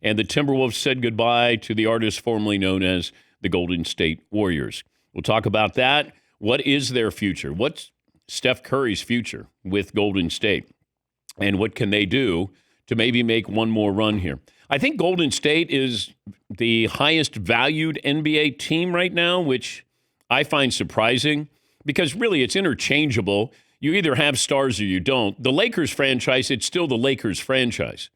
And the Timberwolves said goodbye to the artist formerly known as the Golden State Warriors. We'll talk about that. What is their future? What's Steph Curry's future with Golden State? And what can they do to maybe make one more run here? I think Golden State is the highest valued NBA team right now, which I find surprising because really it's interchangeable. You either have stars or you don't. The Lakers franchise, it's still the Lakers franchise.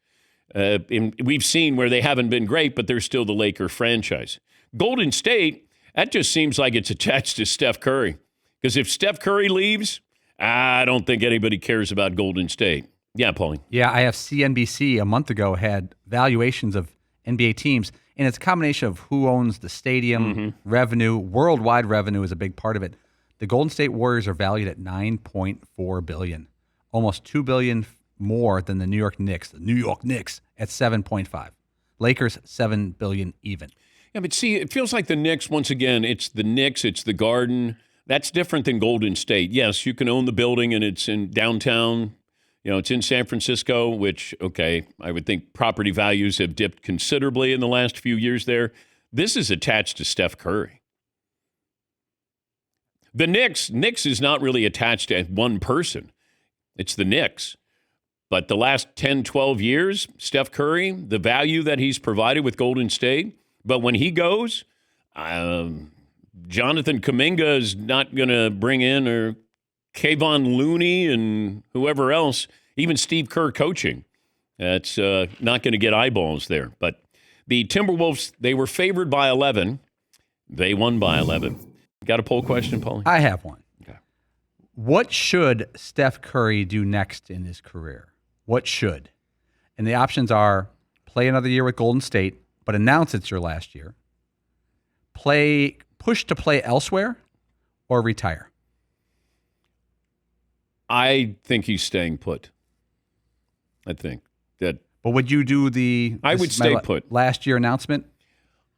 We've seen where they haven't been great, but they're still the Laker franchise. Golden State, that just seems like it's attached to Steph Curry. Because if Steph Curry leaves, I don't think anybody cares about Golden State. Yeah, Paulie. Yeah, I have CNBC a month ago had valuations of NBA teams, and it's a combination of who owns the stadium, revenue, worldwide revenue is a big part of it. The Golden State Warriors are valued at $9.4 billion, almost $2 billion more than the New York Knicks. The New York Knicks at $7.5. Lakers, $7 billion even. Yeah, but see, it feels like the Knicks, once again, it's the Knicks, it's the Garden. That's different than Golden State. Yes, you can own the building, and it's in downtown. You know, it's in San Francisco, which, okay, I would think property values have dipped considerably in the last few years there. This is attached to Steph Curry. The Knicks is not really attached to one person. It's the Knicks. But the last 10, 12 years, Steph Curry, the value that he's provided with Golden State, but when he goes, Jonathan Kuminga is not going to bring in or Kayvon Looney and whoever else, even Steve Kerr coaching. That's not going to get eyeballs there. But the Timberwolves, they were favored by 11. They won by 11. Got a poll question, Paulie? I have one. Okay. What should Steph Curry do next in his career? What should? And the options are play another year with Golden State, but announce it's your last year. Push to play elsewhere, or retire. I think he's staying put. I think that. But would you do I would stay put. Last year announcement?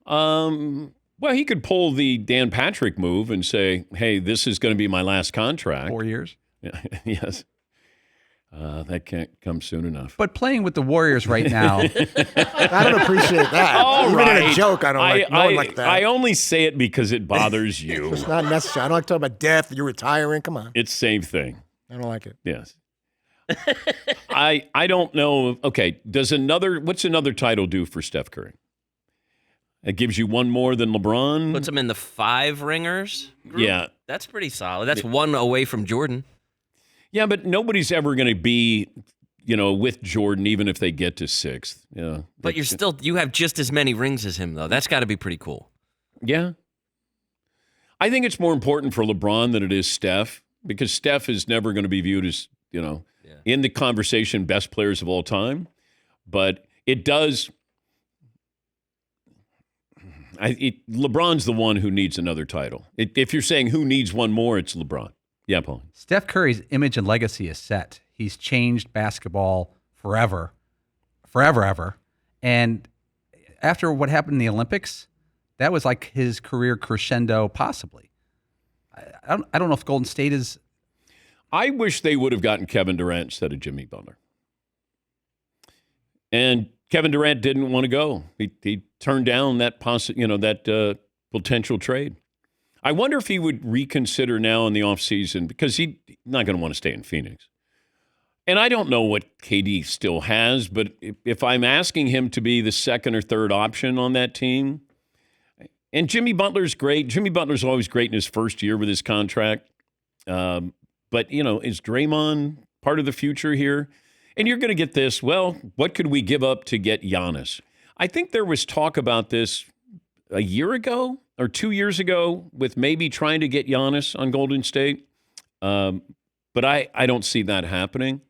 Well, he could pull the Dan Patrick move and say, hey, this is going to be my last contract. 4 years? Yes. That can't come soon enough. But playing with the Warriors right now. I don't appreciate that. All Even right. in a joke, I don't like no one like that. I only say it because it bothers you. It's not necessary. I don't like talking about death. You're retiring. Come on. It's the same thing. I don't like it. Yes. I don't know. Okay. What's another title do for Steph Curry? It gives you one more than LeBron. Puts him in the 5 ringers group. Yeah. That's pretty solid. That's one away from Jordan. Yeah, but nobody's ever going to be, with Jordan, even if they get to 6th. Yeah. But you have just as many rings as him, though. That's got to be pretty cool. Yeah. I think it's more important for LeBron than it is Steph, because Steph is never going to be viewed as, in the conversation, best players of all time. But it does. LeBron's the one who needs another title. If you're saying who needs one more, it's LeBron. Yeah, Paul. Steph Curry's image and legacy is set. He's changed basketball forever. And after what happened in the Olympics, that was like his career crescendo, possibly. I don't know if Golden State is. I wish they would have gotten Kevin Durant instead of Jimmy Butler. And Kevin Durant didn't want to go. He turned down that potential trade. I wonder if he would reconsider now in the offseason, because he's not going to want to stay in Phoenix. And I don't know what KD still has, but if I'm asking him to be the second or third option on that team, and Jimmy Butler's great. Jimmy Butler's always great in his first year with his contract. But, is Draymond part of the future here? And you're going to get this, well, what could we give up to get Giannis? I think there was talk about this a year ago or 2 years ago with maybe trying to get Giannis on Golden State. But I don't see that happening.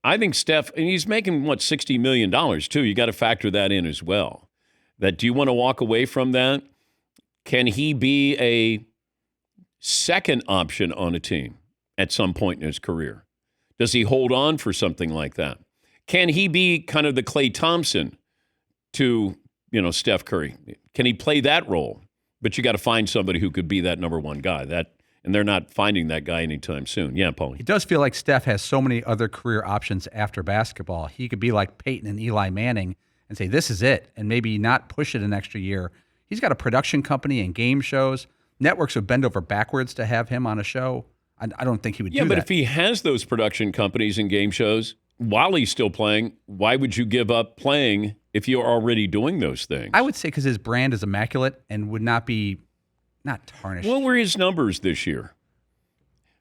I think Steph, and he's making, $60 million too. You got to factor that in as well. Do you want to walk away from that? Can he be a second option on a team at some point in his career? Does he hold on for something like that? Can he be kind of the Klay Thompson to, Steph Curry? Can he play that role? But you got to find somebody who could be that number one guy. And they're not finding that guy anytime soon. Yeah, Paulie. It does feel like Steph has so many other career options after basketball. He could be like Peyton and Eli Manning and say, this is it, and maybe not push it an extra year. He's got a production company and game shows. Networks would bend over backwards to have him on a show. I don't think he would do that. Yeah, but if he has those production companies and game shows while he's still playing, why would you give up playing if you're already doing those things? I would say because his brand is immaculate and would not tarnished. What were his numbers this year?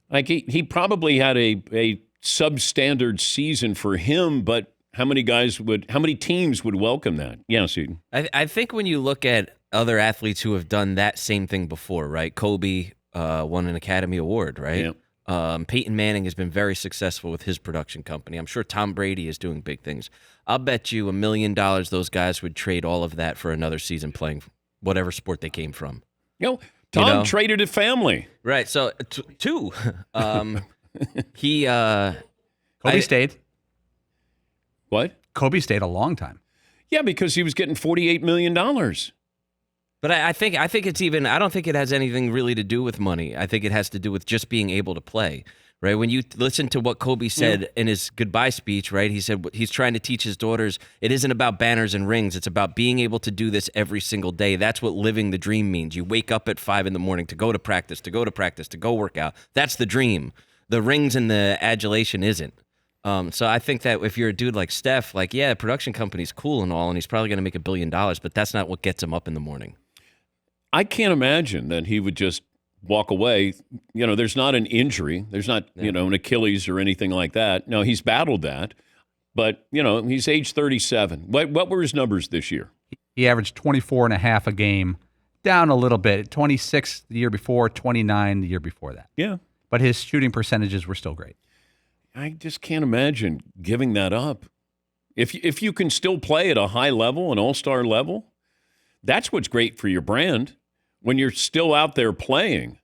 Like he probably had a substandard season for him, but how many teams would welcome that? Yeah, Seton. I think when you look at other athletes who have done that same thing before, right? Kobe won an Academy Award, right? Yeah. Peyton Manning has been very successful with his production company. I'm sure Tom Brady is doing big things. I'll bet you $1 million those guys would trade all of that for another season playing whatever sport they came from. Tom traded a family. Right. So two. He Kobe stayed. What? Kobe stayed a long time. Yeah, because he was getting $48 million. But I think it's even. I don't think it has anything really to do with money. I think it has to do with just being able to play. Right? When you listen to what Kobe said in his goodbye speech, right? He said he's trying to teach his daughters it isn't about banners and rings. It's about being able to do this every single day. That's what living the dream means. You wake up at 5 a.m. to go to practice, to go work out. That's the dream. The rings and the adulation isn't. So I think that if you're a dude like Steph, the production company's cool and all, and he's probably going to make $1 billion, but that's not what gets him up in the morning. I can't imagine that he would just walk away. There's not an injury. There's not, an Achilles or anything like that. No, he's battled that. But, he's age 37. What were his numbers this year? He averaged 24 and a half a game, down a little bit. 26 the year before, 29 the year before that. Yeah. But his shooting percentages were still great. I just can't imagine giving that up. If you can still play at a high level, an all-star level, that's what's great for your brand when you're still out there playing.